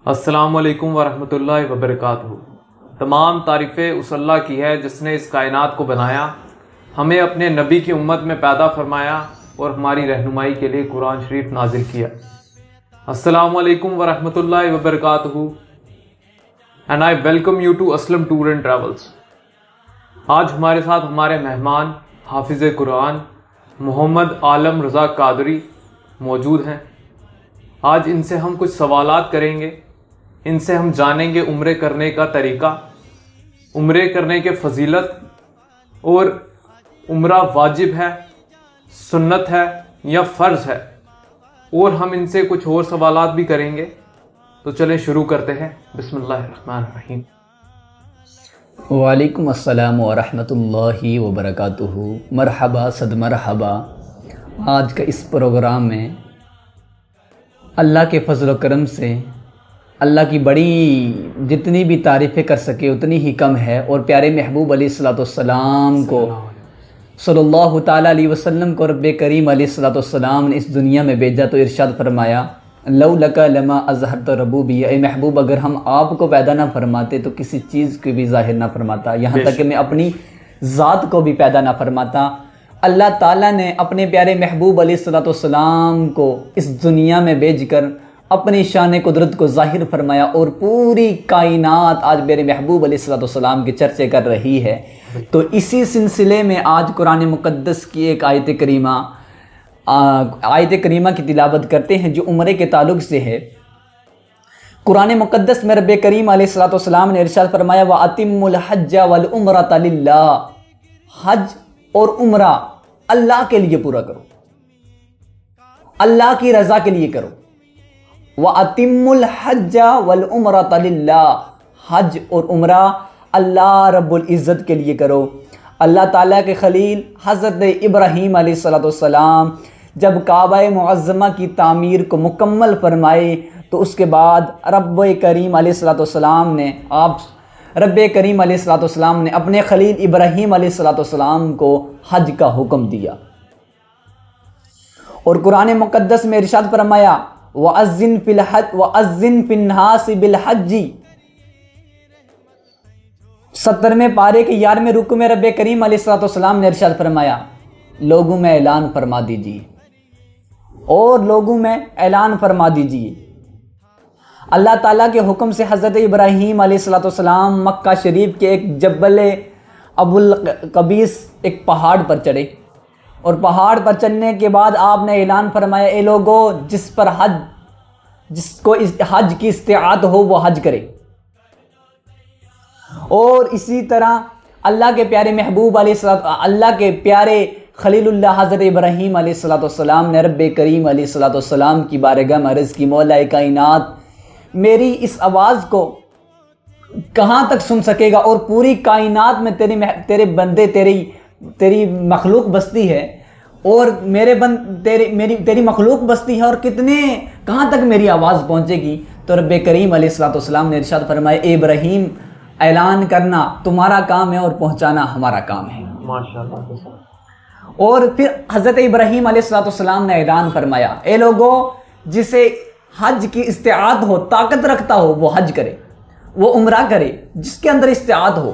السلام علیکم ورحمۃ اللہ وبرکاتہ۔ تمام تعریفیں اس اللہ کی ہے جس نے اس کائنات کو بنایا، ہمیں اپنے نبی کی امت میں پیدا فرمایا اور ہماری رہنمائی کے لیے قرآن شریف نازل کیا۔ السلام علیکم ورحمۃ اللہ وبرکاتہ and I welcome you to Aslam tour and travels. آج ہمارے ساتھ ہمارے مہمان حافظ قرآن محمد عالم رضا قادری موجود ہیں۔ آج ان سے ہم کچھ سوالات کریں گے، ان سے ہم جانیں گے عمرے کرنے کا طریقہ، عمرے کرنے کے فضیلت، اور عمرہ واجب ہے، سنت ہے یا فرض ہے، اور ہم ان سے کچھ اور سوالات بھی کریں گے۔ تو چلیں شروع کرتے ہیں۔ بسم اللہ الرحمن الرحیم۔ وعلیکم السلام ورحمۃ اللہ وبرکاتہ۔ مرحبا صد مرحبا۔ آج کا اس پروگرام میں اللہ کے فضل و کرم سے اللہ کی بڑی جتنی بھی تعریفیں کر سکے اتنی ہی کم ہے، اور پیارے محبوب علیہ الصلوۃ والسلام کو صلی اللہ تعالیٰ علیہ وسلم کو رب کریم علیہ الصلوۃ والسلام نے اس دنیا میں بھیجا تو ارشاد فرمایا لو لک لما اظہرت ربوبی، اے محبوب اگر ہم آپ کو پیدا نہ فرماتے تو کسی چیز کو بھی ظاہر نہ فرماتا، یہاں تک کہ میں اپنی ذات کو بھی پیدا نہ فرماتا۔ اللہ تعالیٰ نے اپنے پیارے محبوب علیہ الصلوۃ والسلام کو اس دنیا میں بھیج کر اپنی شان قدرت کو ظاہر فرمایا، اور پوری کائنات آج میرے محبوب علیہ الصلوۃ والسلام کے چرچے کر رہی ہے۔ تو اسی سلسلے میں آج قرآن مقدس کی ایک آیت کریمہ کی تلاوت کرتے ہیں جو عمرے کے تعلق سے ہے۔ قرآن مقدس میں رب کریم علیہ الصلوۃ والسلام نے ارشاد فرمایا وَأَتِمُّ الْحَجَّ وَالْعُمْرَةَ لِلَّهِ، حج اور عمرہ اللہ کے لیے پورا کرو، اللہ کی رضا کے لیے کرو۔ وَأَتِمُّ الْحَجَّ وَالْعُمْرَةَ لِلَّهِ، حج اور عمرہ اللہ رب العزت کے لیے کرو۔ اللہ تعالیٰ کے خلیل حضرت ابراہیم علیہ الصلوۃ والسلام جب کعبہ معظمہ کی تعمیر کو مکمل فرمائے تو اس کے بعد رب کریم علیہ الصلوۃ والسلام نے اپنے خلیل ابراہیم علیہ الصلوۃ والسلام کو حج کا حکم دیا، اور قرآن مقدس میں ارشاد فرمایا وَأَذِّن فِي النَّاسِ بِالْحَجِّ، 70ویں پارے کے 11ویں رکوع میں رب کریم علیہ الصلوۃ والسلام نے ارشاد فرمایا لوگوں میں اعلان فرما دیجیے، اور لوگوں میں اعلان فرما دیجیے۔ اللہ تعالیٰ کے حکم سے حضرت ابراہیم علیہ الصلوۃ والسلام مکہ شریف کے ایک جبل ابو القبیس ایک پہاڑ پر چڑھے، اور پہاڑ پر چڑھنے کے بعد آپ نے اعلان فرمایا اے لوگو جس کو حج کی استطاعت ہو وہ حج کرے۔ اور اسی طرح اللہ کے پیارے محبوب اللہ کے پیارے خلیل اللہ حضرت ابراہیم علیہ الصلوۃ والسلام نے رب کریم علیہ الصلوۃ والسلام کی بارگاہ میں عرض کی مولا کائنات میری اس آواز کو کہاں تک سن سکے گا، اور پوری کائنات میں تیرے بندے تیری مخلوق بستی ہے، اور تیری مخلوق بستی ہے، اور کہاں تک میری آواز پہنچے گی؟ تو رب کریم علیہ الصلوۃ والسلام نے ارشاد فرمایا اے ابراہیم اعلان کرنا تمہارا کام ہے اور پہنچانا ہمارا کام ہے۔ ماشاءاللہ۔ اور پھر حضرت ابراہیم علیہ الصلوۃ والسلام نے اعلان فرمایا اے لوگو جسے حج کی استطاعت ہو، طاقت رکھتا ہو وہ حج کرے، وہ عمرہ کرے، جس کے اندر استطاعت ہو۔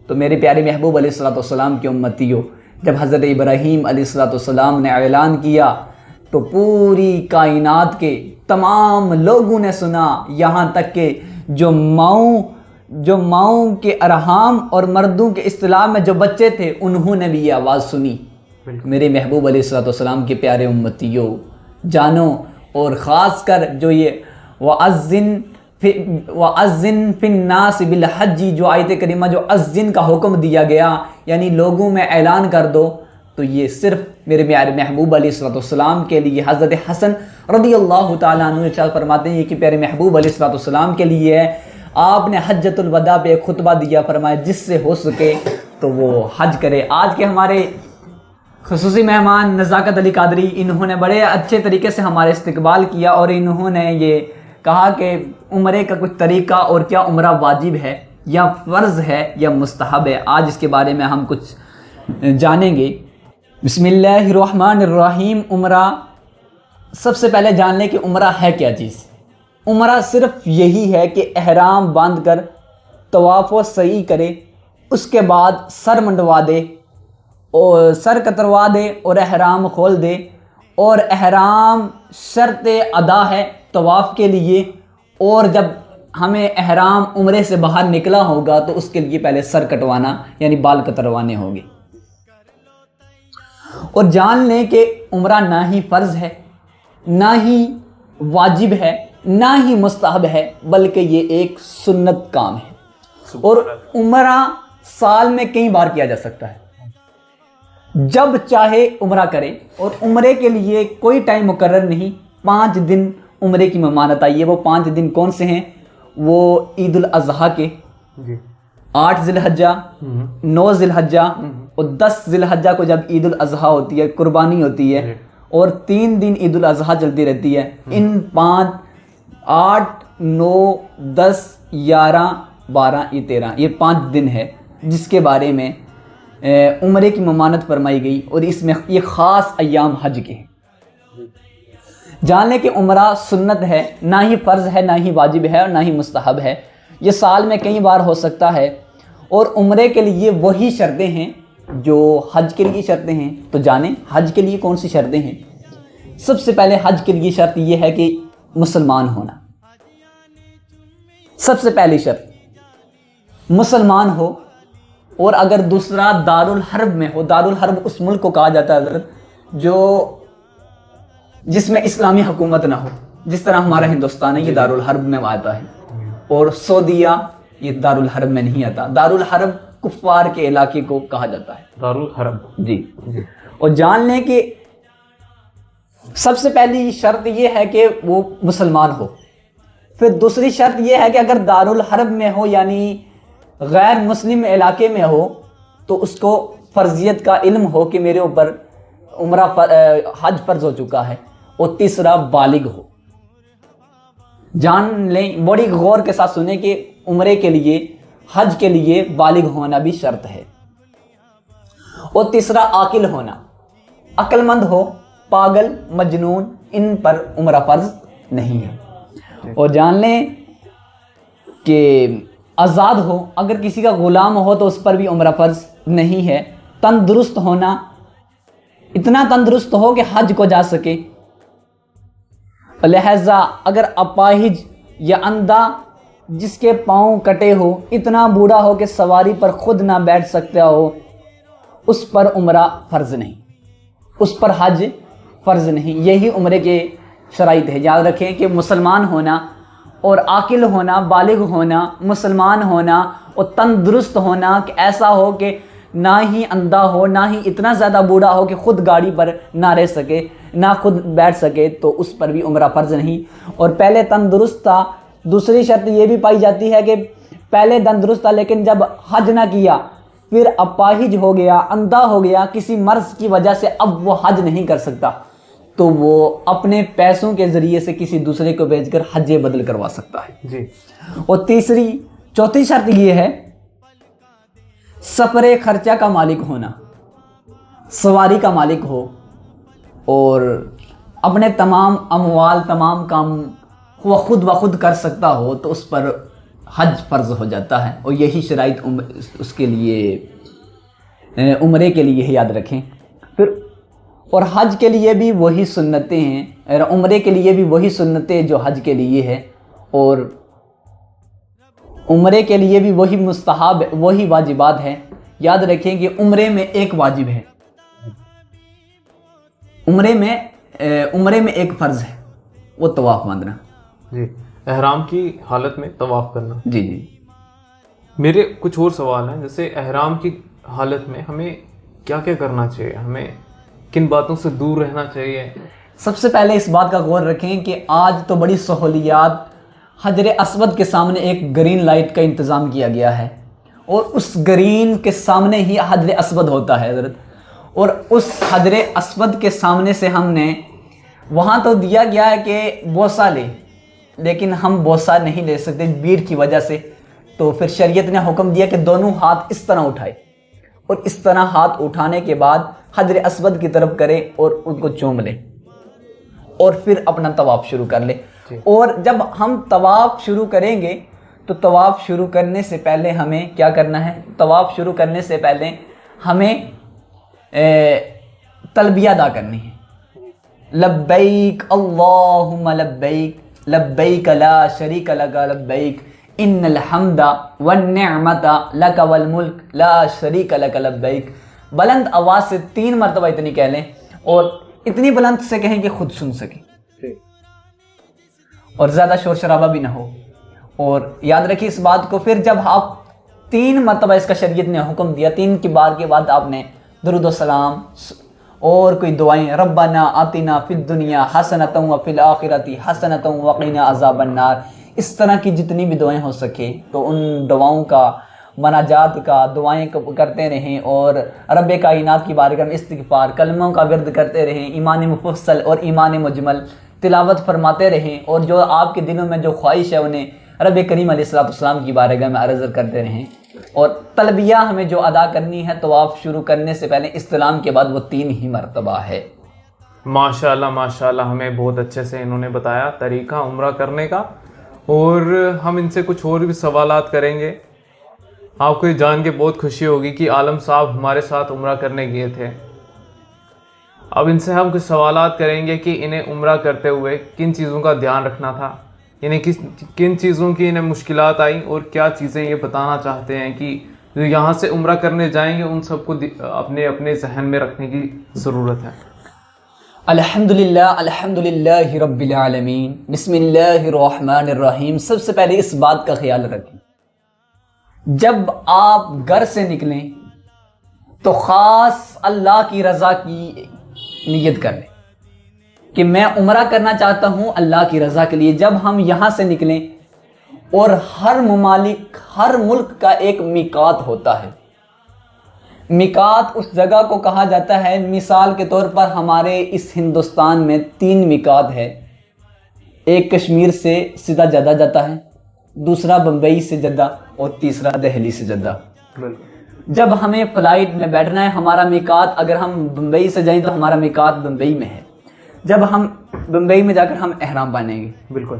تو میرے پیارے محبوب علیہ الصلوۃ والسلام کی امتیوں، جب حضرت ابراہیم علیہ الصلوۃ والسلام نے اعلان کیا تو پوری کائنات کے تمام لوگوں نے سنا، یہاں تک کہ جو ماؤں کے ارحام اور مردوں کے اصطلاح میں جو بچے تھے انہوں نے بھی یہ آواز سنی۔ میرے محبوب علیہ الصلوۃ والسلام کے پیارے امتیوں جانو، اور خاص کر جو یہ وَأَذِّن فِي النَّاسِ بِالْحَجِّ جو آیت کریمہ جو اذن کا حکم دیا گیا، یعنی لوگوں میں اعلان کر دو، تو یہ صرف میرے پیارے محبوب علیہ الصلوۃ والسلام کے لیے، حضرت حسن رضی اللہ تعالیٰ عنہ ارشاد فرماتے ہیں کہ پیارے محبوب علیہ الصلوۃ والسلام کے لیے ہے۔ آپ نے حجۃ الوداع پہ ایک خطبہ دیا، فرمایا جس سے ہو سکے تو وہ حج کرے۔ آج کے ہمارے خصوصی مہمان نزاکت علی قادری، انہوں نے بڑے اچھے طریقے سے ہمارا استقبال کیا، اور انہوں نے یہ کہا کہ عمرے کا کچھ طریقہ اور کیا عمرہ واجب ہے یا فرض ہے یا مستحب ہے۔ آج اس کے بارے میں ہم کچھ جانیں گے۔ بسم اللہ الرحمن الرحیم۔ عمرہ، سب سے پہلے جان لیں کہ عمرہ ہے کیا چیز۔ عمرہ صرف یہی ہے کہ احرام باندھ کر طواف و سعی کرے، اس کے بعد سر منڈوا دے اور سر کتروا دے اور احرام کھول دے، اور احرام شرط ادا ہے طواف کے لیے، اور جب ہمیں احرام عمرے سے باہر نکلا ہوگا تو اس کے لیے پہلے سر کٹوانا یعنی بال کتروانے ہوں گے۔ اور جان لیں کہ عمرہ نہ ہی فرض ہے، نہ ہی واجب ہے، نہ ہی مستحب ہے، بلکہ یہ ایک سنت کام ہے، اور عمرہ سال میں کئی بار کیا جا سکتا ہے، جب چاہے عمرہ کرے، اور عمرے کے لیے کوئی ٹائم مقرر نہیں۔ 5 دن عمرے کی ممانت آئی ہے، وہ 5 دن کون سے ہیں؟ وہ عید الاضحیٰ کے 8 ذی الحجہ، 9 ذی الحجہ اور 10 ذی الحجہ کو جب عید الاضحیٰ ہوتی ہے، قربانی ہوتی ہے، اور 3 دن عید الاضحیٰ چلتی رہتی ہے۔ ان 5 8 9 10 11 12 یہ 13 یہ 5 دن ہے جس کے بارے میں عمرے کی ممانت فرمائی گئی، اور اس میں یہ خاص ایام حج کے ہیں۔ جان لیں کہ عمرہ سنت ہے، نہ ہی فرض ہے، نہ ہی واجب ہے، اور نہ ہی مستحب ہے، یہ سال میں کئی بار ہو سکتا ہے، اور عمرے کے لیے وہی شرطیں ہیں جو حج کے لیے شرطیں ہیں۔ تو جانیں حج کے لیے کون سی شرطیں ہیں۔ سب سے پہلے حج کے لیے شرط یہ ہے کہ مسلمان ہونا، سب سے پہلی شرط مسلمان ہو، اور اگر دوسرا دارالحرب میں ہو۔ دارالحرب اس ملک کو کہا جاتا ہے حضرت جو جس میں اسلامی حکومت نہ ہو، جس طرح ہمارا ہندوستان ہے یہ دارالحرب میں آتا ہے، اور سعودیہ یہ دارالحرب میں نہیں آتا۔ دارالحرب کفار کے علاقے کو کہا جاتا ہے دارالحرب۔ جی، اور جان لیں کہ سب سے پہلی شرط یہ ہے کہ وہ مسلمان ہو۔ پھر دوسری شرط یہ ہے کہ اگر دارالحرب میں ہو یعنی غیر مسلم علاقے میں ہو تو اس کو فرضیت کا علم ہو کہ میرے اوپر عمرہ حج فرض ہو چکا ہے، اور تیسرا بالغ ہو۔ جان لیں، بڑی غور کے ساتھ سنیں کہ عمرے کے لیے حج کے لیے بالغ ہونا بھی شرط ہے، اور تیسرا عاقل ہونا، عقل مند ہو، پاگل مجنون ان پر عمرہ فرض نہیں ہے۔ اور جان لیں کہ آزاد ہو، اگر کسی کا غلام ہو تو اس پر بھی عمرہ فرض نہیں ہے۔ تندرست ہونا، اتنا تندرست ہو کہ حج کو جا سکے، لہذا اگر اپاہج یا اندھا جس کے پاؤں کٹے ہو، اتنا بوڑھا ہو کہ سواری پر خود نہ بیٹھ سکتا ہو، اس پر عمرہ فرض نہیں، اس پر حج فرض نہیں۔ یہی عمرے کے شرائط ہے۔ یاد رکھیں کہ مسلمان ہونا اور عاقل ہونا، بالغ ہونا، مسلمان ہونا اور تندرست ہونا، کہ ایسا ہو کہ نہ ہی اندھا ہو، نہ ہی اتنا زیادہ بوڑھا ہو کہ خود گاڑی پر نہ رہ سکے، نہ خود بیٹھ سکے، تو اس پر بھی عمرہ فرض نہیں۔ اور پہلے تندرست تھا۔ دوسری شرط یہ بھی پائی جاتی ہے کہ پہلے تندرست تھا لیکن جب حج نہ کیا، پھر اپاہج ہو گیا، اندھا ہو گیا کسی مرض کی وجہ سے، اب وہ حج نہیں کر سکتا، تو وہ اپنے پیسوں کے ذریعے سے کسی دوسرے کو بھیج کر حج بدل کروا سکتا ہے۔ جی۔ اور چوتھی شرط یہ ہے سفر خرچہ کا مالک ہونا، سواری کا مالک ہو، اور اپنے تمام اموال، تمام کام وہ خود بخود کر سکتا ہو، تو اس پر حج فرض ہو جاتا ہے۔ اور یہی شرائط اس کے لیے عمرے کے لیے یاد رکھیں۔ پھر اور حج کے لیے بھی وہی سنتیں ہیں، اور عمرے کے لیے بھی وہی سنتیں جو حج کے لیے ہے، اور عمرے کے لیے بھی وہی مستحب، وہی واجبات ہیں۔ یاد رکھیں کہ عمرے میں ایک واجب ہے، عمرے میں ایک فرض ہے، وہ طواف باندھنا۔ جی، احرام کی حالت میں طواف کرنا۔ جی جی، میرے کچھ اور سوال ہیں، جیسے احرام کی حالت میں ہمیں کیا کیا کرنا چاہیے، ہمیں کن باتوں سے دور رہنا چاہیے؟ سب سے پہلے اس بات کا غور رکھیں کہ آج تو بڑی سہولیات، حجر اسود کے سامنے ایک گرین لائٹ کا انتظام کیا گیا ہے، اور اس گرین کے سامنے ہی حجر اسود ہوتا ہے حضرت، اور اس حجر اسود کے سامنے سے ہم نے وہاں تو دیا گیا ہے کہ بوسہ لے، لیکن ہم بوسہ نہیں لے سکتے بھیڑ کی وجہ سے، تو پھر شریعت نے حکم دیا کہ دونوں ہاتھ اس طرح اٹھائے، اور اس طرح ہاتھ اٹھانے کے بعد حجر اسود کی طرف کرے اور ان کو چوم لے، اور پھر اپنا طواف شروع کر لے۔ اور جب ہم طواف شروع کریں گے تو طواف شروع کرنے سے پہلے ہمیں کیا کرنا ہے؟ طواف شروع کرنے سے پہلے ہمیں تلبیہ ادا کرنی ہے، لبیک اللہم لبیک لبیک لا شریک لک لبیک ان الحمد والنعمت لک والملک لا شریک لک لبیک۔ بلند آواز سے 3 مرتبہ اتنی کہہ لیں، اور اتنی بلند سے کہیں کہ خود سن سکیں اور زیادہ شور شرابہ بھی نہ ہو۔ اور یاد رکھیے اس بات کو، پھر جب آپ 3 مرتبہ اس کا شریعت نے حکم دیا، 3 کی بار کے بعد آپ نے درود و سلام اور کوئی دعائیں، ربنا آتنا فی الدنیا حسنۃ وفی الآخرۃ حسنۃ وقنا عذاب النار، اس طرح کی جتنی بھی دعائیں ہو سکے تو ان دعاؤں کا، مناجات کا، دعائیں کرتے رہیں، اور رب کائنات کی بارگاہ میں استغفار، کلموں کا ورد کرتے رہیں، ایمان مفصل اور ایمان مجمل تلاوت فرماتے رہیں، اور جو آپ کے دلوں میں جو خواہش ہے انہیں رب کریم علیہ السلام کی بارگاہ میں عرض کرتے رہیں۔ اور تلبیہ ہمیں جو ادا کرنی ہے طواف شروع کرنے سے پہلے استلام کے بعد، وہ 3 ہی مرتبہ ہے۔ ماشاءاللہ ہمیں بہت اچھے سے انہوں نے بتایا طریقہ عمرہ کرنے کا، اور ہم ان سے کچھ اور بھی سوالات کریں گے۔ آپ کو یہ جان کے بہت خوشی ہوگی کہ عالم صاحب ہمارے ساتھ عمرہ کرنے گئے تھے۔ اب ان سے ہم کچھ سوالات کریں گے کہ انہیں عمرہ کرتے ہوئے کن چیزوں کا دھیان رکھنا تھا، انہیں کن چیزوں کی انہیں مشکلات آئیں، اور کیا چیزیں یہ بتانا چاہتے ہیں کہ جو یہاں سے عمرہ کرنے جائیں گے ان سب کو اپنے ذہن میں رکھنے کی ضرورت ہے۔ الحمدللہ رب العالمین، بسم اللہ الرحمن الرحیم۔ سب سے پہلے اس بات کا خیال رکھیں، جب آپ گھر سے نکلیں تو خاص اللہ کی رضا کی نیت کر لیں کہ میں عمرہ کرنا چاہتا ہوں اللہ کی رضا کے لیے۔ جب ہم یہاں سے نکلیں، اور ہر ممالک، ہر ملک کا ایک میقات ہوتا ہے، میقات اس جگہ کو کہا جاتا ہے، مثال کے طور پر ہمارے اس ہندوستان میں 3 میقات ہے، ایک کشمیر سے سیدھا جدہ جاتا ہے، دوسرا بمبئی سے جدہ، اور تیسرا دہلی سے جدہ۔ جب ہمیں فلائٹ میں بیٹھنا ہے، ہمارا میقات اگر ہم بمبئی سے جائیں تو ہمارا میقات بمبئی میں ہے۔ جب ہم بمبئی میں جا کر ہم احرام باندھیں گے، بالکل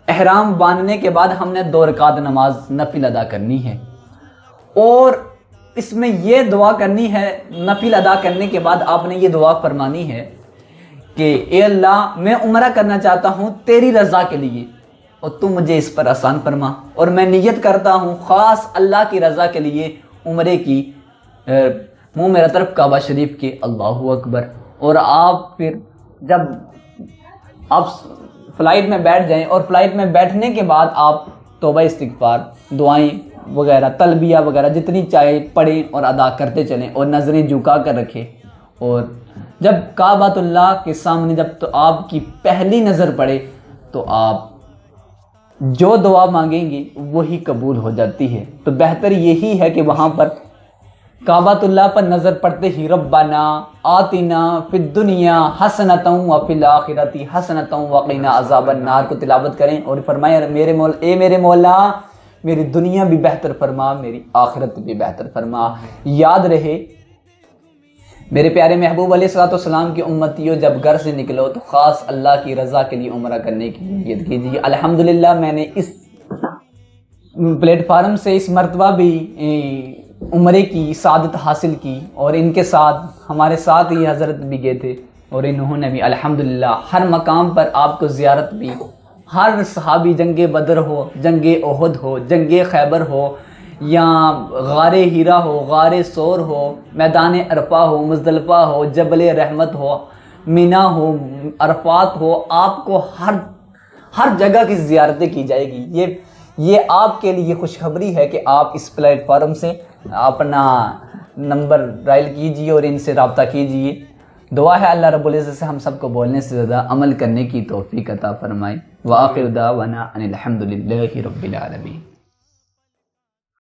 احرام باندھنے کے بعد ہم نے 2 رکعت نماز نفل ادا کرنی ہے، اور اس میں یہ دعا کرنی ہے، نفل ادا کرنے کے بعد آپ نے یہ دعا فرمانی ہے کہ اے اللہ، میں عمرہ کرنا چاہتا ہوں تیری رضا کے لیے، اور تو مجھے اس پر آسان فرما، اور میں نیت کرتا ہوں خاص اللہ کی رضا کے لیے عمرے کی، منہ میرا طرف کعبہ شریف کے، اللہ اکبر۔ اور آپ پھر جب آپ فلائٹ میں بیٹھ جائیں، اور فلائٹ میں بیٹھنے کے بعد آپ توبہ استغفار، دعائیں وغیرہ، تلبیہ وغیرہ جتنی چاہے پڑھیں اور ادا کرتے چلیں، اور نظریں جھکا کر رکھیں۔ اور جب کعبۃ اللہ کے سامنے جب تو آپ کی پہلی نظر پڑے تو آپ جو دعا مانگیں گے وہی قبول ہو جاتی ہے۔ تو بہتر یہی ہے کہ وہاں پر کعبۃ اللہ پر نظر پڑتے ہی ربنا آتنا فی الدنیا حسنۃ وفی الآخرۃ حسنۃ وقنا عذاب النار کو تلاوت کریں، اور فرمائیں اے میرے مولا، میری دنیا بھی بہتر فرما، میری آخرت بھی بہتر فرما۔ یاد رہے میرے پیارے محبوب علیہ الصلوۃ والسلام کی امتیوں، جب گھر سے نکلو تو خاص اللہ کی رضا کے لیے عمرہ کرنے کی نیت کیجیے۔ الحمدللہ میں نے اس پلیٹ فارم سے اس مرتبہ بھی عمرے کی سعادت حاصل کی، اور ان کے ساتھ ہمارے ساتھ ہی حضرت بھی گئے تھے، اور انہوں نے بھی الحمدللہ ہر مقام پر آپ کو زیارت بھی، ہر صحابی، جنگ بدر ہو، جنگ احد ہو، جنگ خیبر ہو، یا غار ہیرا ہو، غار سور ہو، میدان عرفہ ہو، مزدلفہ ہو، جبل رحمت ہو، مینا ہو، عرفات ہو، آپ کو ہر جگہ کی زیارتیں کی جائے گی۔ یہ آپ کے لیے خوشخبری ہے کہ آپ اس پلیٹ فارم سے اپنا نمبر ڈائل کیجئے اور ان سے رابطہ کیجئے۔ دعا ہے اللہ رب العزت سے ہم سب کو بولنے سے زیادہ عمل کرنے کی توفیق عطا فرمائے۔ وآخر دعوانا ان الحمد للہ رب العالمین۔